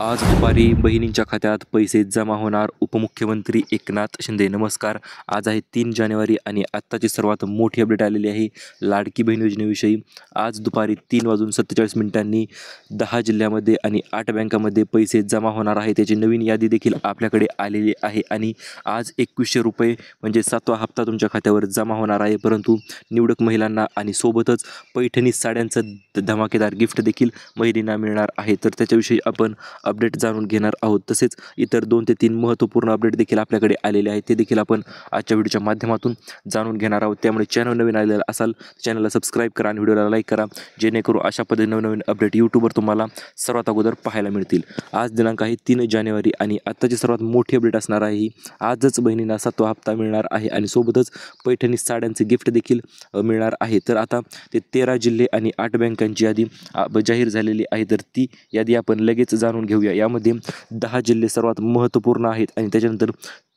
आज दुपारी बहिणींच्या खात्यात पैसे जमा होणार. उपमुख्यमंत्री एकनाथ शिंदे. नमस्कार. आज आहे 3 जानेवारी आणि आत्ताची सर्वात मोठी अपडेट आलेली आहे लाडकी बहीण योजनेविषयी. आज दुपारी 3:47 10 जिल्ह्यामध्ये आणि 8 बँकामध्ये पैसे जमा होणार आहे. त्याची नवीन यादी देखील आपल्याकडे आलेली आहे आणि आज ₹2100 म्हणजे 7वा हप्ता तुमच्या खात्यावर जमा होणार आहे. परंतु निवडक महिलांना आणि सोबतच पैठणी साड्यांचं धमाकेदार गिफ्ट देखील महिलांना मिळणार आहे. तर त्याच्याविषयी आपण अपडेट जाणून घेणार आहोत. तसेच इतर 2 ते 3 महत्त्वपूर्ण अपडेट देखील आपल्याकडे आलेले आहेत. ते देखील आपण आजच्या व्हिडिओच्या माध्यमातून जाणून घेणार आहोत. त्यामुळे चॅनल नवीन आलेला असाल चॅनलला सबस्क्राईब करा आणि व्हिडिओला लाईक करा, जेणेकरून अशा पद्धतीने नवनवीन अपडेट यूट्यूबवर तुम्हाला सर्वात अगोदर पाहायला मिळतील. आज दिनांक आहे 3 जानेवारी आणि आत्ताची सर्वात मोठी अपडेट असणार आहे ही. आजच बहिणींना 7वा हप्ता मिळणार आहे आणि सोबतच पैठणी साड्यांचे गिफ्ट देखील मिळणार आहे. तर आता ते 13 जिल्हे आणि 8 बँकांची यादी जाहीर झालेली आहे. तर ती यादी आपण लगेच जाणून घेऊया. यामध्ये 10 जिल्हे सर्वात महत्त्वपूर्ण आहेत आणि त्याच्यानंतर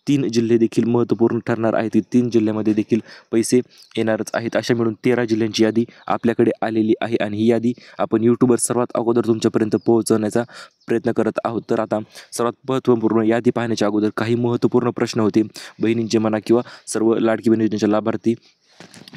3 जिल्हे देखील महत्त्वपूर्ण ठरणार आहेत. 3 जिल्ह्यामध्ये देखील पैसे येणारच आहेत. अशा मिळून 13 जिल्ह्यांची यादी आपल्याकडे आलेली आहे आणि ही यादी आपण यूट्यूबवर सर्वात अगोदर तुमच्यापर्यंत पोहोचवण्याचा प्रयत्न करत आहोत. तर आता सर्वात महत्त्वपूर्ण यादी पाहण्याच्या अगोदर काही महत्त्वपूर्ण प्रश्न होते बहिणींचे म्हणा किंवा सर्व लाडकी बहीण योजनेच्या लाभार्थी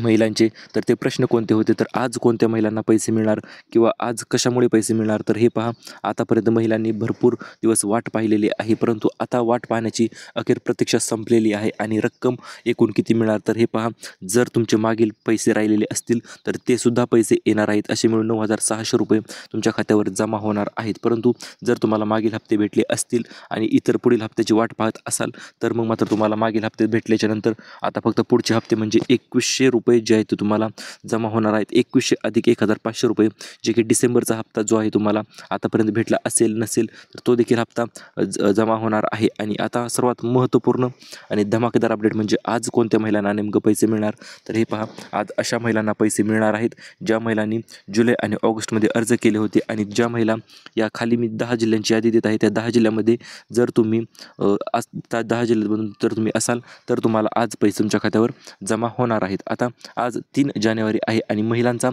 महिलांचे. तर ते प्रश्न कोणते होते, तर आज कोणत्या महिलांना पैसे मिळणार किंवा आज कशामुळे पैसे मिळणार. तर हे पहा, आतापर्यंत महिलांनी भरपूर दिवस वाट पाहिलेली आहे, परंतु आता वाट पाहण्याची अखेर प्रतीक्षा संपलेली आहे आणि रक्कम एकूण किती मिळणार. तर हे पहा, जर तुमचे मागील पैसे राहिलेले असतील तर ते सुद्धा पैसे येणार आहेत. असे मिळून ₹9,600 तुमच्या खात्यावर जमा होणार आहेत. परंतु जर तुम्हाला मागील हप्ते भेटले असतील आणि इतर पुढील हप्त्याची वाट पाहत असाल तर मग मात्र तुम्हाला मागील हप्ते भेटल्याच्या नंतर आता फक्त पुढचे हप्ते म्हणजे ₹2100 जे आहेत ते तुम्हाला जमा होणार आहेत. 2100 अधिक ₹1,500 जे की डिसेंबरचा हप्ता जो आहे तुम्हाला आतापर्यंत भेटला असेल नसेल तर तो देखील हप्ता जमा होणार आहे. आणि आता सर्वात महत्त्वपूर्ण आणि धमाकेदार अपडेट म्हणजे आज कोणत्या महिलांना नेमकं पैसे मिळणार. तर हे पहा, आज अशा महिलांना पैसे मिळणार आहेत ज्या महिलांनी जुलै आणि ऑगस्टमध्ये अर्ज केले होते आणि ज्या महिला या खाली मी 10 जिल्ह्यांची यादी देत आहे त्या 10 जिल्ह्यामध्ये जर तुम्ही 10 जिल्ह्यामधून जर तुम्ही असाल तर तुम्हाला आज पैसे तुमच्या खात्यावर जमा होणार आहेत. आता आज 3 जानेवारी आहे आणि महिलांचा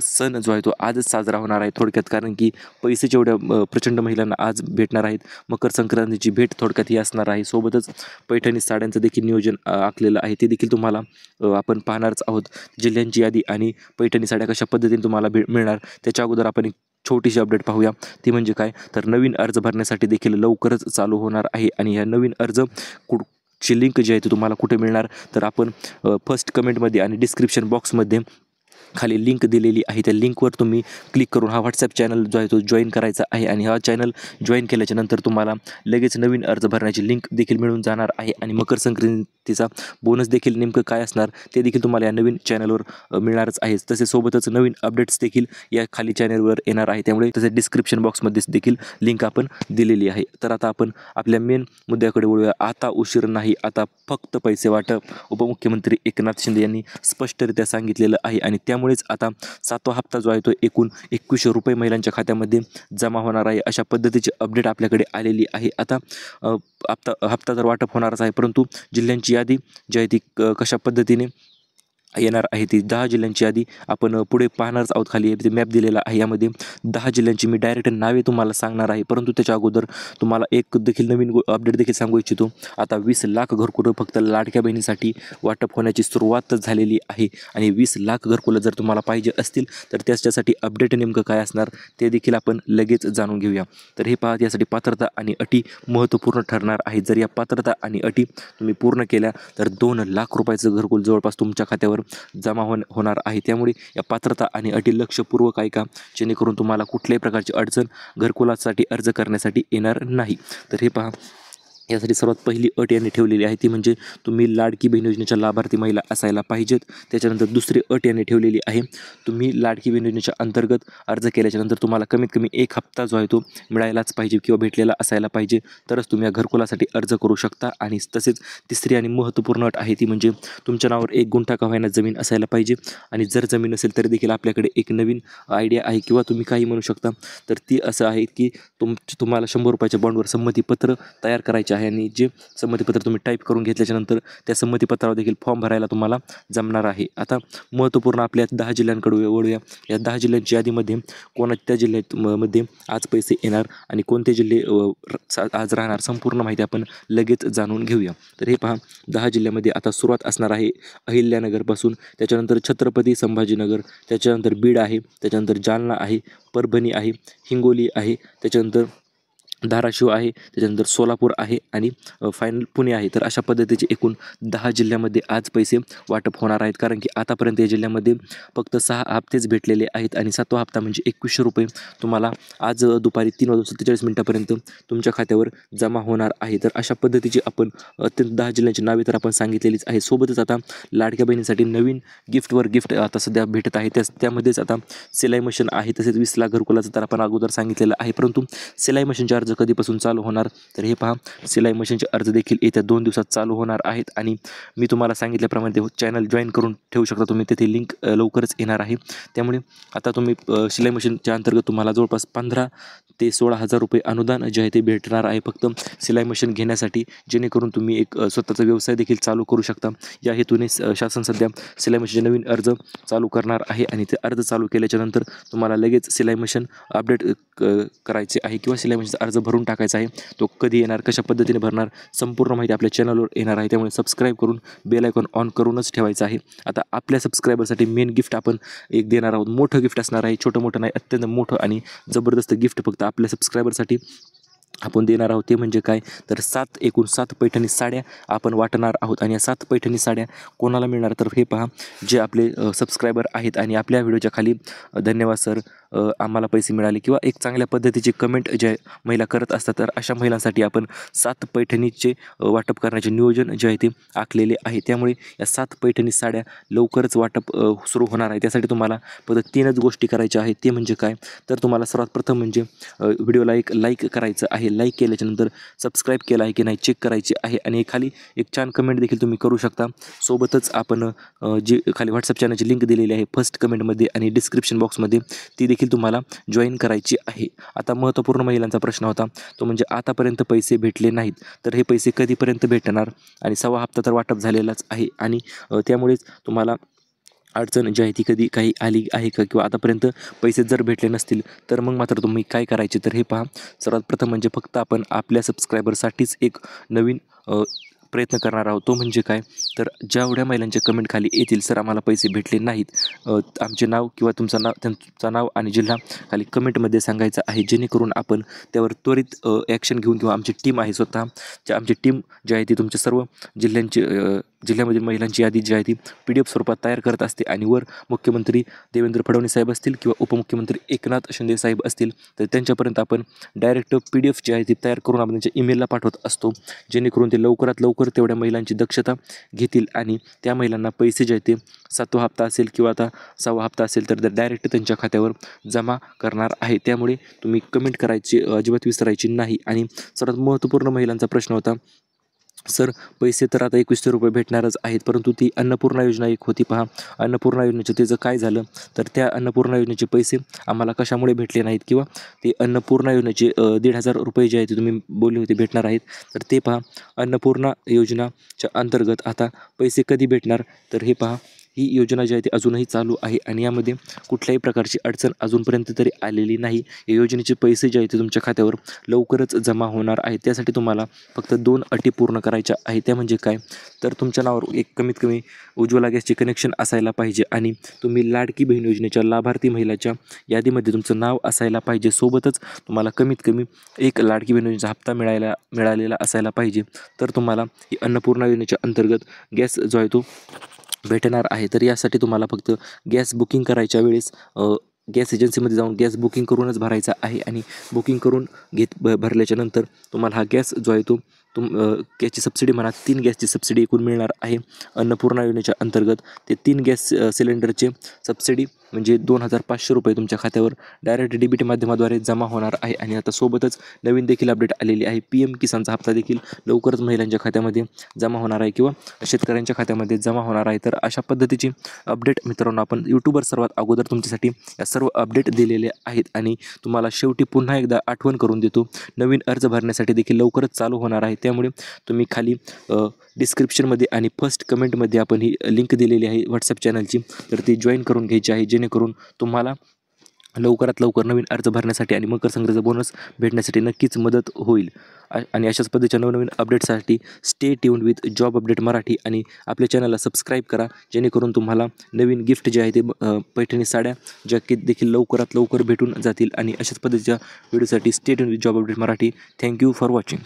सण जो आहे तो आजच साजरा होणार आहे थोडक्यात, कारण की पैसे जेवढ्या प्रचंड महिलांना आज भेटणार आहेत. मकर संक्रांतीची भेट थोडक्यात ही असणार आहे. सोबतच पैठणी साड्यांचं देखील नियोजन आखलेलं आहे, ते देखील तुम्हाला आपण पाहणारच आहोत. जिल्ह्यांची यादी आणि पैठणी साड्या कशा पद्धतीने तुम्हाला मिळणार त्याच्या अगोदर आपण एक छोटीशी अपडेट पाहूया. ती म्हणजे काय, तर नवीन अर्ज भरण्यासाठी देखील लवकरच चालू होणार आहे आणि ह्या नवीन अर्ज ची लिंक जी आहे ती तुम्हाला कुठे मिळणार, तर आपण फर्स्ट कमेंटमध्ये आणि डिस्क्रिप्शन बॉक्समध्ये खाली लिंक दिलेली आहे. त्या लिंकवर तुम्ही क्लिक करून हा व्हॉट्सॲप चॅनल जो आहे तो जॉईन करायचा आहे आणि हा चॅनल जॉईन केल्याच्या नंतर तुम्हाला लगेच नवीन अर्ज भरण्याची लिंक देखील मिळून जाणार आहे आणि मकर संक्रांतीचा बोनस देखील नेमकं काय असणार ते देखील तुम्हाला या नवीन चॅनलवर मिळणारच आहे. तसेच सोबतच नवीन अपडेट्स देखील या खाली चॅनलवर येणार आहे. त्यामुळे तसेच डिस्क्रिप्शन बॉक्समध्ये देखील लिंक आपण दिलेली आहे. तर आता आपण आपल्या मेन मुद्द्याकडे वळूया. आता उशीर नाही, आता फक्त पैसे वाटप. उपमुख्यमंत्री एकनाथ शिंदे यांनी स्पष्टरित्या सांगितलेलं आहे आणि त्यामुळेच आता 7वा हप्ता जो आहे तो एकूण ₹2100 महिलांच्या खात्यामध्ये जमा होणार आहे. अशा पद्धतीची अपडेट आपल्याकडे आलेली आहे. आता हप्ता तर वाटप होणारच आहे, परंतु जिल्ह्यांची यादी जी आहे ती कशा पद्धतीने येणार आहे ती 10 जिल्ह्यांची यादी आपण पुढे पाहणारच आहोत. खाली मॅप दिलेला आहे. यामध्ये 10 जिल्ह्यांची मी डायरेक्ट नावे तुम्हाला सांगणार आहे, परंतु त्याच्या अगोदर तुम्हाला एक देखील नवीन अपडेट देखील सांगू इच्छितो. आता 20 लाख घरकुलं फक्त लाडक्या बहिणीसाठी वाटप होण्याची सुरुवात झालेली आहे आणि 20 लाख घरकुलं जर तुम्हाला पाहिजे असतील तर त्याच्यासाठी अपडेट नेमकं काय असणार ते देखील आपण लगेच जाणून घेऊया. तर हे पहा, यासाठी पात्रता आणि अटी महत्त्वपूर्ण ठरणार आहे. जर या पात्रता आणि अटी तुम्ही पूर्ण केल्या तर 2 लाख रुपयाचं घरकुल जवळपास तुमच्या खात्यावर जमा होणार आहे. त्यामुळे या पात्रता आणि अटी लक्षपूर्वक ऐका, जेणेकरून तुम्हाला कुठल्याही प्रकारची अडचण घरकुलासाठी अर्ज करण्यासाठी येणार नाही. तर हे पहा, यासाठी सर्वात पहिली अट यांनी ठेवलेली आहे ती म्हणजे तुम्ही लाडकी बहीण योजनेच्या लाभार्थी महिला असायला पाहिजेत. त्याच्यानंतर दुसरी अट यांनी ठेवलेली आहे, तुम्ही लाडकी बहीण योजनेच्या अंतर्गत अर्ज केल्याच्यानंतर तुम्हाला कमीत कमी 1 हप्ता जो आहे तो मिळायलाच पाहिजे किंवा भेटलेला असायला पाहिजे, तरच तुम्ही या घरकुलासाठी अर्ज करू शकता. आणि तसेच तिसरी आणि महत्त्वपूर्ण अट आहे ती म्हणजे तुमच्या नावावर 1 गुंठा का होईना जमीन असायला पाहिजे. आणि जर जमीन असेल तरी देखील आपल्याकडे एक नवीन आयडिया आहे किंवा तुम्ही काही म्हणू शकता. तर ती असं आहे की तुम्हाला ₹100 बॉन्डवर संमतीपत्र तयार करायचे आहे. आहे आणि जे संमतीपत्र तुम्ही टाईप करून घेतल्याच्यानंतर त्या संमतीपत्रावर देखील फॉर्म भरायला तुम्हाला जमणार आहे. आता महत्त्वपूर्ण आपल्या 10 जिल्ह्यांकडे वळूया. या 10 जिल्ह्यांच्या यादीमध्ये कोणत्या जिल्ह्यात मध्ये आज पैसे येणार आणि कोणते जिल्हे आज राहणार संपूर्ण माहिती आपण लगेच जाणून घेऊया. तर हे पहा, 10 जिल्ह्यामध्ये आता सुरुवात असणार आहे अहिल्यानगरपासून, त्याच्यानंतर छत्रपती संभाजीनगर, त्याच्यानंतर बीड आहे, त्याच्यानंतर जालना आहे, परभणी आहे, हिंगोली आहे, त्याच्यानंतर धाराशिव आहे, त्याच्यानंतर सोलापूर आहे आणि फायनल पुणे आहे. तर अशा पद्धतीचे एकूण 10 जिल्ह्यामध्ये आज पैसे वाटप होणार आहेत. कारण की आतापर्यंत या जिल्ह्यामध्ये फक्त 6 हप्तेच भेटलेले आहेत आणि 7वा हप्ता म्हणजे 2100 रुपये तुम्हाला आज दुपारी 3:47 तुमच्या खात्यावर जमा होणार आहे. तर अशा पद्धतीची आपण अत्यंत 10 जिल्ह्यांची नावे तर आपण सांगितलेलीच आहे. सोबतच आता लाडक्या बहिणीसाठी नवीन गिफ्टवर गिफ्ट आता सध्या भेटत आहे. त्यामध्येच आता सिलाई मशीन आहे, तसेच 20 लाख घरकुलाचं तर आपण अगोदर सांगितलेलं आहे. परंतु सिलाई मशीनचे अर्ज कधीपासून चालू होणार, तर हे पहा, सिलाई मशीनचे अर्ज देखील येत्या 2 दिवसात चालू होणार आहेत आणि मी तुम्हाला सांगितल्याप्रमाणे ते चॅनल जॉईन करून ठेवू शकता तुम्ही. तेथे लिंक लवकरच येणार आहे. त्यामुळे आता तुम्ही सिलाई मशीनच्या अंतर्गत तुम्हाला जवळपास 15 ते 16,000 रुपये अनुदान जे आहे ते भेटणार आहे फक्त सिलाई मशीन घेण्यासाठी, जेणेकरून तुम्ही एक स्वतःचा व्यवसाय देखील चालू करू शकता. या हेतूने शासन सध्या सिलाई मशीनचे नवीन अर्ज चालू करणार आहे आणि ते अर्ज चालू केल्याच्यानंतर तुम्हाला लगेच सिलाई मशीन अपडेट करायचे आहे किंवा सिलाई मशीनचा अर्ज भरून टाकायचा आहे. तो कधी येणार, कशा पद्धतीने भरणार, संपूर्ण माहिती आपल्या चॅनलवर येणार आहे. त्यामुळे सबस्क्राईब करून बेल आयकॉन ऑन करूनच ठेवायचं आहे. आता आपल्या सबस्क्रायबरसाठी मेन गिफ्ट आपण एक देणार आहोत. मोठं गिफ्ट असणार आहे, छोटं मोठं नाही, अत्यंत मोठं आणि जबरदस्त गिफ्ट फक्त आपल्या सबस्क्रायबरसाठी आपण देणार आहोत. ते म्हणजे काय, तर एकूण 7 पैठणी साड्या आपण वाटणार आहोत आणि या 7 पैठणी साड्या कोणाला मिळणार, तर हे पहा, जे आपले सबस्क्रायबर आहेत आणि आपल्या व्हिडिओच्या खाली धन्यवाद सर आम्हाला पैसे मिळाले किंवा एक चांगल्या पद्धतीची कमेंट ज्या महिला करत असतात, तर अशा महिलांसाठी आपण 7 पैठणीचे वाटप करण्याचे नियोजन जे आहे ते आखलेले आहे. त्यामुळे या 7 पैठणी साड्या लवकरच वाटप सुरू होणार आहे. त्यासाठी तुम्हाला फक्त 3च गोष्टी करायच्या आहेत. ते म्हणजे काय, तर तुम्हाला सर्वात प्रथम म्हणजे व्हिडिओला एक लाईक करायचं आहे. लाईक केल्याच्यानंतर सबस्क्राईब केला आहे की नाही चेक करायचे आहे आणि खाली एक छान कमेंट देखील तुम्ही करू शकता. सोबतच आपण जी खाली व्हॉट्सअप चॅनलची लिंक दिलेली आहे फर्स्ट कमेंटमध्ये आणि डिस्क्रिप्शन बॉक्समध्ये, ती देखील तुम्हाला जॉईन करायची आहे. आता महत्त्वपूर्ण महिलांचा प्रश्न होता तो म्हणजे आतापर्यंत पैसे भेटले नाहीत, तर हे पैसे कधीपर्यंत भेटणार, आणि 6वा हप्ता तर वाटप झालेलाच आहे आणि त्यामुळेच तुम्हाला अडचण जी आहे ती कधी काही आली आहे का, किंवा आतापर्यंत पैसे जर भेटले नसतील तर मग मात्र तुम्ही काय करायचे, तर हे पहा, सर्वात प्रथम म्हणजे फक्त आपण आपल्या सबस्क्रायबरसाठीच एक नवीन प्रयत्न करणार आहोत. तो म्हणजे काय, तर जेवढ्या महिलांचे कमेंट खाली येतील सर आम्हाला पैसे भेटले नाहीत, आमचे नाव किंवा त्यांचं नाव आणि जिल्हा खाली कमेंटमध्ये सांगायचं आहे, जेणेकरून आपण त्यावर त्वरित ॲक्शन घेऊन किंवा आमची टीम आहे स्वतः, आमची टीम जी आहे ती तुमच्या सर्व जिल्ह्यामधील महिलांची यादी जी आहे ती PDF स्वरूपात तयार करत असते आणि वर मुख्यमंत्री देवेंद्र फडणवीस साहेब असतील किंवा उपमुख्यमंत्री एकनाथ शिंदे साहेब असतील तर त्यांच्यापर्यंत आपण डायरेक्ट PDF जी आहे ती तयार करून आपण त्यांच्या ईमेलला पाठवत असतो, जेणेकरून ते लवकरात लवकर तेवढ्या महिलांची दक्षता घेतील आणि त्या महिलांना पैसे जे आहेत ते 7वा हप्ता असेल किंवा आता 6वा हप्ता असेल तर डायरेक्ट त्यांच्या खात्यावर जमा करणार आहे. त्यामुळे तुम्ही कमेंट करायची अजिबात विसरायची नाही. आणि सर्वात महत्त्वपूर्ण महिलांचा प्रश्न होता, सर पैसे तर आता 2100 रुपये भेटणारच आहेत, परंतु ती अन्नपूर्णा योजना एक होती पहा, अन्नपूर्णा योजनेचं त्याचं काय झालं, तर त्या अन्नपूर्णा योजनेचे पैसे आम्हाला कशामुळे भेटले नाहीत, किंवा ते अन्नपूर्णा योजनेचे 1,500 रुपये जे आहेत ते तुम्ही बोलले होते भेटणार आहेत, तर ते पहा, अन्नपूर्णा योजनाच्या अंतर्गत आता पैसे कधी भेटणार, तर हे पहा, ही योजना जी आहे ती अजूनही चालू आहे आणि यामध्ये कुठल्याही प्रकारची अडचण अजूनपर्यंत तरी आलेली नाही. या योजनेचे पैसे जे आहेत ते तुमच्या खात्यावर लवकरच जमा होणार आहेत. त्यासाठी तुम्हाला फक्त 2 अटी पूर्ण करायच्या आहेत. त्या म्हणजे काय, तर तुमच्या नावावर एक कमीत कमी उज्ज्वला गॅसचे कनेक्शन असायला पाहिजे आणि तुम्ही लाडकी बहीण योजनेच्या लाभार्थी महिलाच्या यादीमध्ये तुमचं नाव असायला पाहिजे. सोबतच तुम्हाला कमीत कमी एक लाडकी बहीण योजनेचा हप्ता मिळालेला असायला पाहिजे, तर तुम्हाला ही अन्नपूर्णा योजनेच्या अंतर्गत गॅस जो आहे तो भेटणार आहे. तर यासाठी तुम्हाला फक्त गॅस बुकिंग करायच्या वेळेस गॅस एजन्सीमध्ये जाऊन गॅस बुकिंग करूनच भरायचा आहे आणि बुकिंग करून भरल्याच्या नंतर तुम्हाला हा गॅस जो आहे तो गॅसची सबसिडी म्हणा 3 गॅसची सबसिडी एकूण मिळणार आहे अन्नपूर्णा योजनेच्या अंतर्गत. ते 3 गॅस सिलेंडरचे सबसिडी म्हणजे 2,500 रुपये तुमच्या खात्यावर डायरेक्ट डेबिट माध्यमाद्वारे जमा होणार आहे. आणि आता सोबतच नवीन देखील अपडेट आलेली आहे. PM किसानचा हप्ता देखील लवकरच महिलांच्या खात्यामध्ये जमा होणार आहे किंवा शेतकऱ्यांच्या खात्यामध्ये जमा होणार आहे. तर अशा पद्धतीची अपडेट मित्रांनो आपण यूट्यूबवर सर्वात अगोदर तुमच्यासाठी या सर्व अपडेट दिलेले आहेत. आणि तुम्हाला शेवटी पुन्हा एकदा आठवण करून देतो, नवीन अर्ज भरण्यासाठी देखील लवकरच चालू होणार आहे. त्यामुळे तुम्ही खाली डिस्क्रिप्शनमध्ये आणि फर्स्ट कमेंटमध्ये आपण ही लिंक दिलेली आहे व्हॉट्सअप चॅनलची, तर ती जॉईन करून घ्यायची आहे, जेणेकरून तुम्हाला लवकरात लवकर नवीन अर्ज भरण्यासाठी आणि मकर संक्रांतीचा बोनस भेटण्यासाठी नक्कीच मदत होईल. आणि अशाच पद्धतीच्या नवनवीन अपडेट्ससाठी stay tuned with job update Marathi आणि आपल्या चॅनलला सबस्क्राईब करा, जेणेकरून तुम्हाला नवीन गिफ्ट जे आहे ते पैठणी साड्या ज्या की देखील लवकरात लवकर भेटून जातील. आणि अशाच पद्धतीच्या व्हिडिओसाठी stay tuned with job update Marathi. Thank you for watching.